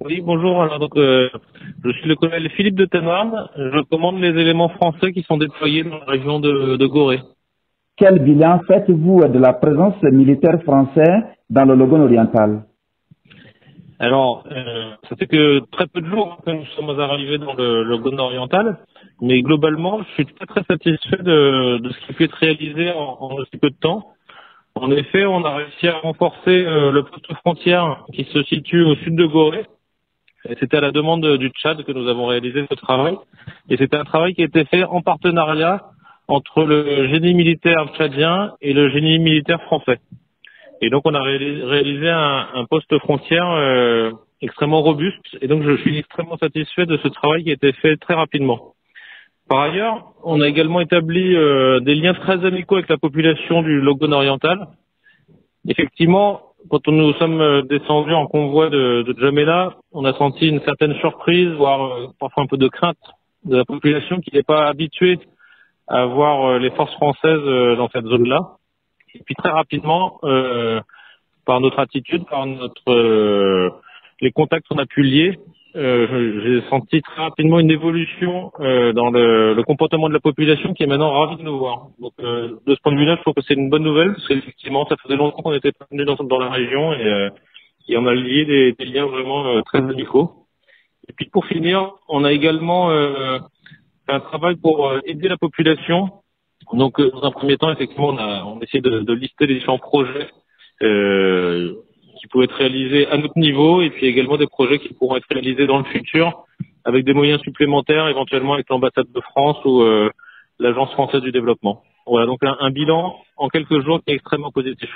Oui, bonjour. Alors je suis le colonel Philippe de Tenarde. Je commande les éléments français qui sont déployés dans la région de Gorée. Quel bilan faites-vous de la présence militaire française dans le Logone oriental? Alors, ça fait que très peu de jours que nous sommes arrivés dans le Gona oriental, mais globalement, je suis très très satisfait de ce qui peut être réalisé en aussi peu de temps. En effet, on a réussi à renforcer le poste frontière qui se situe au sud de Gorée. Et c'était à la demande du Tchad que nous avons réalisé ce travail. Et c'était un travail qui a été fait en partenariat entre le génie militaire tchadien et le génie militaire français. Et donc on a réalisé un poste frontière extrêmement robuste. Et donc je suis extrêmement satisfait de ce travail qui a été fait très rapidement. Par ailleurs, on a également établi des liens très amicaux avec la population du Logone oriental. Effectivement, quand nous sommes descendus en convoi de Djamena, on a senti une certaine surprise, voire parfois un peu de crainte de la population qui n'est pas habituée à voir les forces françaises dans cette zone-là. Et puis très rapidement, par notre attitude, par les contacts qu'on a pu lier, j'ai senti très rapidement une évolution dans le comportement de la population qui est maintenant ravie de nous voir. Donc de ce point de vue-là, je trouve que c'est une bonne nouvelle parce qu'effectivement, ça faisait longtemps qu'on n'était pas venu dans la région et on a lié des liens vraiment très amicaux. Et puis pour finir, on a également fait un travail pour aider la population. Donc dans un premier temps, effectivement, on a essayé de lister les différents projets qui pouvaient être réalisés à notre niveau et puis également des projets qui pourront être réalisés dans le futur avec des moyens supplémentaires, éventuellement avec l'ambassade de France ou l'Agence française du développement. Voilà, donc un bilan en quelques jours qui est extrêmement positif.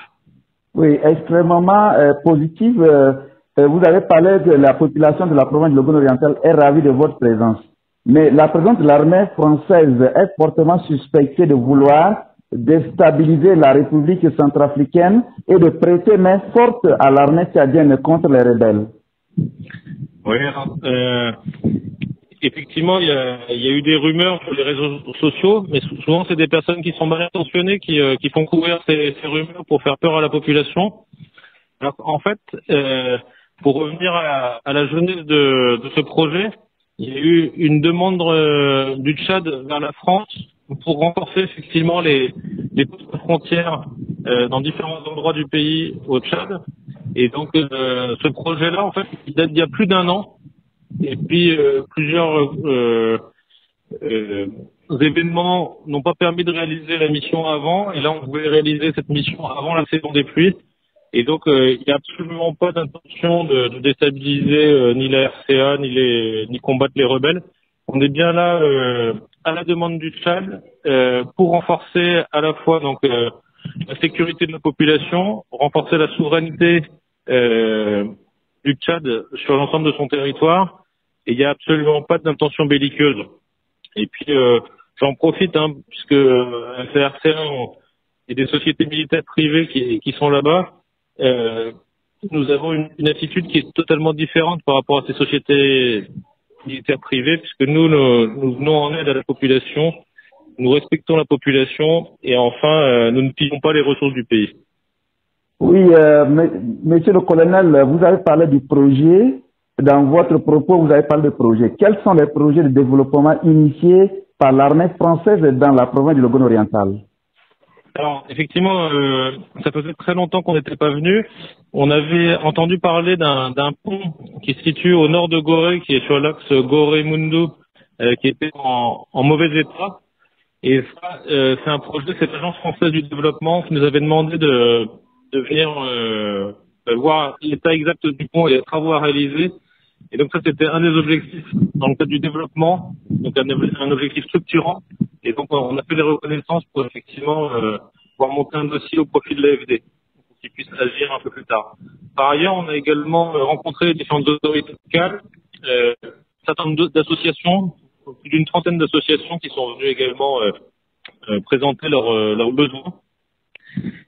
Oui, extrêmement positif. Vous avez parlé de la population de la province de Logone oriental est ravie de votre présence. Mais la présence de l'armée française est fortement suspectée de vouloir déstabiliser la République centrafricaine et de prêter main forte à l'armée tchadienne contre les rebelles. Oui, alors, effectivement, il y a eu des rumeurs sur les réseaux sociaux, mais souvent c'est des personnes qui sont mal intentionnées qui font courir ces rumeurs pour faire peur à la population. Alors, en fait, pour revenir à la jeunesse de ce projet, il y a eu une demande du Tchad vers la France pour renforcer effectivement les postes frontières dans différents endroits du pays au Tchad. Et donc, ce projet-là, en fait, il date d'il y a plus d'un an. Et puis, plusieurs événements n'ont pas permis de réaliser la mission avant. Et là, on voulait réaliser cette mission avant la saison des pluies. Et donc, il n'y a absolument pas d'intention de déstabiliser ni la RCA, ni combattre les rebelles. On est bien là à la demande du Tchad pour renforcer à la fois donc la sécurité de la population, renforcer la souveraineté du Tchad sur l'ensemble de son territoire. Et il n'y a absolument pas d'intention belliqueuse. Et puis, j'en profite, puisque la RCA et des sociétés militaires privées qui sont là-bas. Nous avons une attitude qui est totalement différente par rapport à ces sociétés militaires privées, puisque nous venons en aide à la population, nous respectons la population et enfin, nous ne pillons pas les ressources du pays. Oui, monsieur le colonel, vous avez parlé du projet. Dans votre propos, vous avez parlé de projet. Quels sont les projets de développement initiés par l'armée française dans la province du Logone oriental? Alors, effectivement, ça faisait très longtemps qu'on n'était pas venu. On avait entendu parler d'un pont qui se situe au nord de Gorée, qui est sur l'axe Gorée-Mundu, qui était en mauvais état. Et ça, c'est un projet de cette agence française du développement qui nous avait demandé de venir voir l'état exact du pont et les travaux à réaliser. Et donc ça, c'était un des objectifs dans le cadre du développement, donc un objectif structurant. Et donc on a fait des reconnaissances pour effectivement pouvoir monter un dossier au profit de l'AFD, pour qu'ils puissent agir un peu plus tard. Par ailleurs, on a également rencontré les différentes autorités locales, un certain nombre d'associations, plus d'une trentaine d'associations qui sont venues également présenter leurs besoins.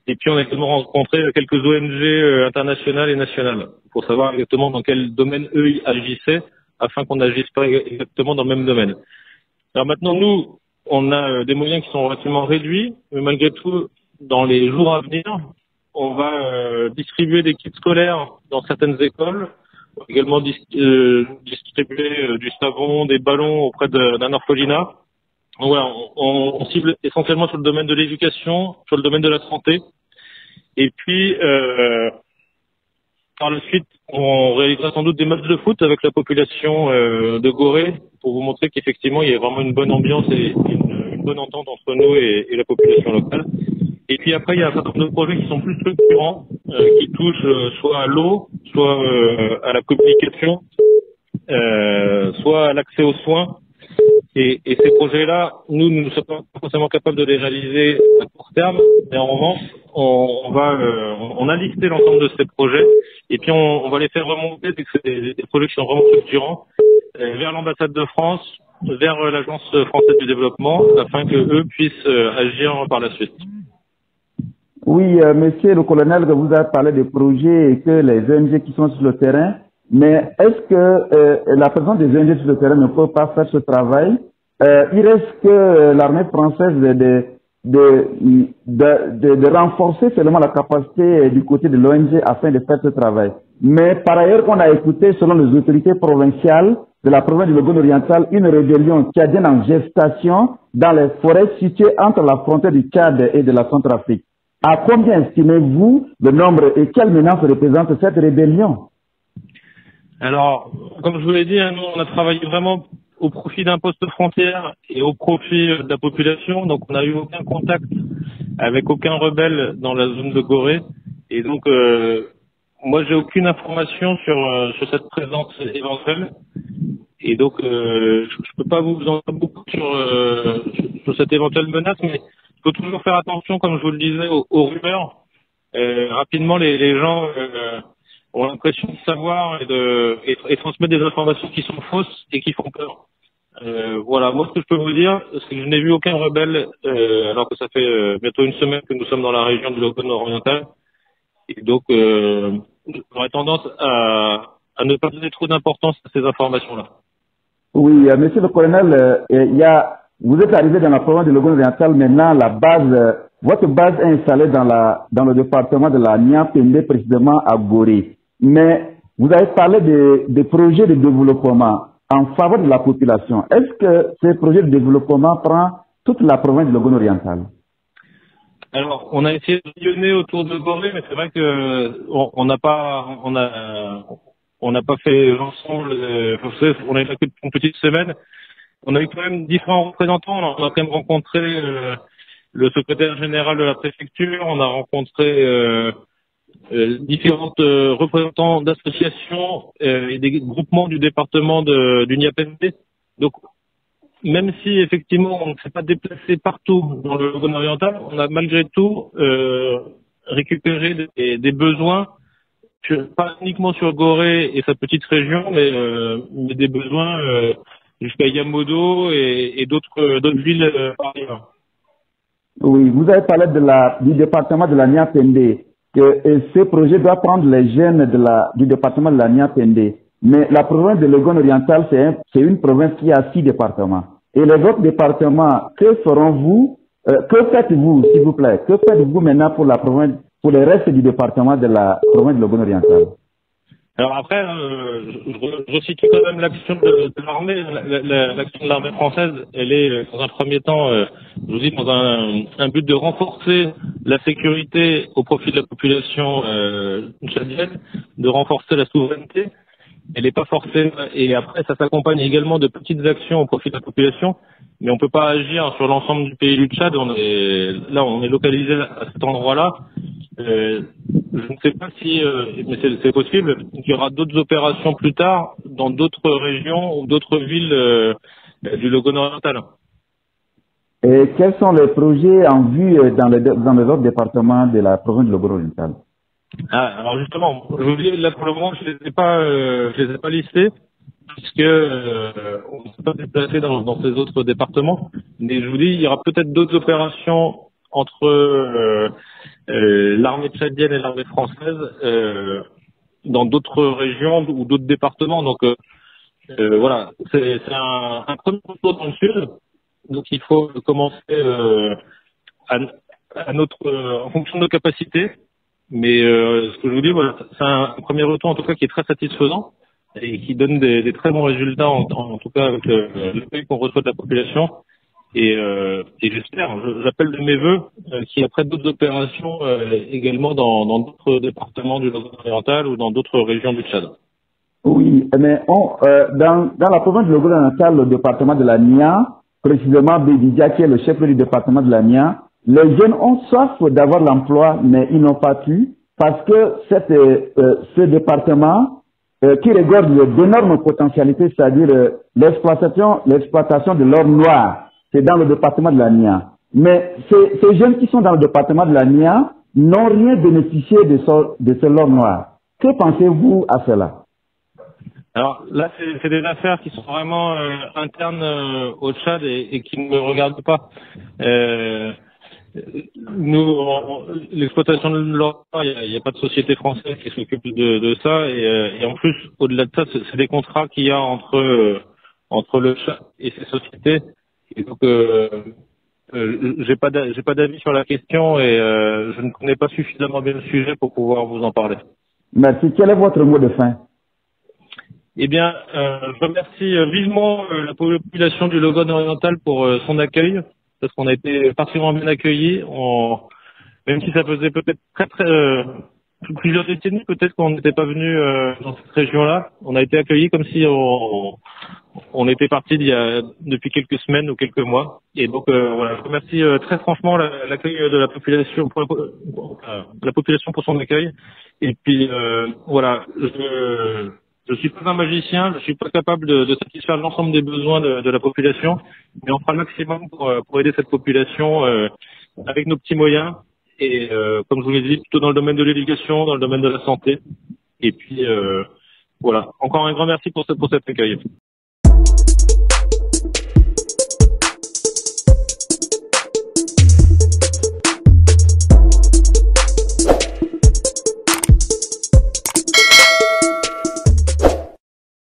Et puis on a également rencontré quelques ONG internationales et nationales pour savoir exactement dans quel domaine eux agissaient afin qu'on n'agisse pas exactement dans le même domaine. Alors maintenant nous, on a des moyens qui sont relativement réduits, mais malgré tout, dans les jours à venir, on va distribuer des kits scolaires dans certaines écoles. également distribuer du savon, des ballons auprès d'un orphelinat. Donc voilà, on cible essentiellement sur le domaine de l'éducation, sur le domaine de la santé. Et puis, par la suite, on réalisera sans doute des matchs de foot avec la population de Gorée pour vous montrer qu'effectivement, il y a vraiment une bonne ambiance et une bonne entente entre nous et la population locale. Et puis après, il y a un certain nombre de projets qui sont plus structurants, qui touchent soit à l'eau, soit à la communication, soit à l'accès aux soins. Et ces projets-là, nous ne sommes pas forcément capables de les réaliser à court terme, mais en revanche, on a listé l'ensemble de ces projets, et puis on va les faire remonter, dès que c'est des projets qui sont vraiment structurants, vers l'ambassade de France, vers l'Agence française du développement, afin que eux puissent agir par la suite. Oui, monsieur le colonel, vous avez parlé des projets et que les ONG qui sont sur le terrain, mais est-ce que la présence des ONG sur le terrain ne peut pas faire ce travail? Il reste que l'armée française de renforcer seulement la capacité du côté de l'ONG afin de faire ce travail. Mais par ailleurs, on a écouté, selon les autorités provinciales de la province du Logone oriental, une rébellion tchadienne en gestation dans les forêts situées entre la frontière du Tchad et de la Centrafrique. À combien estimez-vous le nombre et quelle menace représente cette rébellion? Alors, comme je vous l'ai dit, nous, on a travaillé vraiment au profit d'un poste frontière et au profit de la population. Donc, on n'a eu aucun contact avec aucun rebelle dans la zone de Gorée. Et donc, moi, j'ai aucune information sur cette présence éventuelle. Et donc, je peux pas vous en dire beaucoup sur cette éventuelle menace, mais il faut toujours faire attention, comme je vous le disais, aux rumeurs. Rapidement, les gens ont l'impression de savoir et transmettre des informations qui sont fausses et qui font peur. Voilà, moi ce que je peux vous dire, c'est que je n'ai vu aucun rebelle, alors que ça fait bientôt une semaine que nous sommes dans la région du Logone oriental. Et donc, j'aurais tendance à ne pas donner trop d'importance à ces informations-là. Oui, monsieur le colonel, vous êtes arrivé dans la province du Logone oriental. Maintenant, votre base est installée dans le département de la Niampende, précisément à Gorée. Mais vous avez parlé des projets de développement en faveur de la population. Est-ce que ces projets de développement prennent toute la province du Logone oriental? Alors, on a essayé de sillonner autour de Gorée, mais c'est vrai que on n'a pas fait l'ensemble. On a fait une petite semaine. On a eu quand même différents représentants. On a quand même rencontré le secrétaire général de la préfecture. On a rencontré différents représentants d'associations et des groupements du département du Niapende. Donc, même si effectivement on ne s'est pas déplacé partout dans le Logone oriental, on a malgré tout récupéré des besoins, pas uniquement sur Gorée et sa petite région, mais des besoins jusqu'à Yamodo et d'autres villes par ailleurs. Oui, vous avez parlé du département de la Niapende, que ce projet doit prendre les jeunes du département de la Niapende. Mais la province de Logone oriental, c'est une province qui a 6 départements. Et les autres départements, que ferons-vous, que faites-vous, s'il vous plaît, que faites-vous maintenant pour le reste du département de la province de Logone oriental? Alors après, je resitue quand même l'action de l'armée. L'action de l'armée française, elle est dans un premier temps, je vous dis, dans un but de renforcer la sécurité au profit de la population tchadienne, de renforcer la souveraineté. Elle n'est pas forcée. Et après, ça s'accompagne également de petites actions au profit de la population. Mais on peut pas agir sur l'ensemble du pays du Tchad. On est localisé à cet endroit-là. Je ne sais pas si, mais c'est possible, qu'il y aura d'autres opérations plus tard dans d'autres régions ou d'autres villes du Logone oriental. Et quels sont les projets en vue dans les autres départements de la province de Logone oriental? Alors justement, je vous dis, là pour le moment, je les ai pas listés, puisque on ne s'est pas déplacé dans ces autres départements. Mais je vous dis, il y aura peut-être d'autres opérations entre l'armée tchadienne et l'armée française dans d'autres régions ou d'autres départements. Donc voilà, c'est un premier tour dans le sud. Donc il faut commencer en fonction de nos capacités. Mais ce que je vous dis, voilà, c'est un premier retour en tout cas qui est très satisfaisant. et qui donne des très bons résultats, en tout cas avec le pays qu'on reçoit de la population. Et j'espère, j'appelle de mes vœux qu'il y a après d'autres opérations également dans d'autres départements du Logone oriental ou dans d'autres régions du Tchad. Oui, mais dans la province du Logone oriental, le département de la Nia, précisément Bédidia, qui est le chef du département de la Nia, les jeunes ont soif d'avoir l'emploi, mais ils n'ont pas pu, parce que ce département qui regorge d'énormes potentialités, c'est-à-dire l'exploitation de l'or noir, c'est dans le département de la Nia. Mais ces jeunes qui sont dans le département de la Nia n'ont rien bénéficié de ce l'or noir. Que pensez-vous à cela? Alors là, c'est des affaires qui sont vraiment internes au Tchad et qui ne me regardent pas. Nous, l'exploitation de l'or, il n'y a pas de société française qui s'occupe de ça. Et en plus, au-delà de ça, c'est des contrats qu'il y a entre le Tchad et ces sociétés. Et donc, j'ai pas d'avis sur la question et je ne connais pas suffisamment bien le sujet pour pouvoir vous en parler. Merci. Quel est votre mot de fin? Eh bien, je remercie vivement la population du Logone oriental pour son accueil, parce qu'on a été particulièrement bien accueillis. Même si ça faisait peut-être plusieurs décennies, peut-être qu'on n'était pas venu dans cette région-là. On a été accueillis comme si on était parti depuis quelques semaines ou quelques mois. Et donc voilà, je remercie très franchement l'accueil de la population, la population pour son accueil. Et puis voilà, je suis pas un magicien, je suis pas capable de satisfaire l'ensemble des besoins de la population, mais on fera le maximum pour aider cette population avec nos petits moyens. Et comme je vous l'ai dit, plutôt dans le domaine de l'éducation, dans le domaine de la santé. Et puis voilà, encore un grand merci pour cet accueil.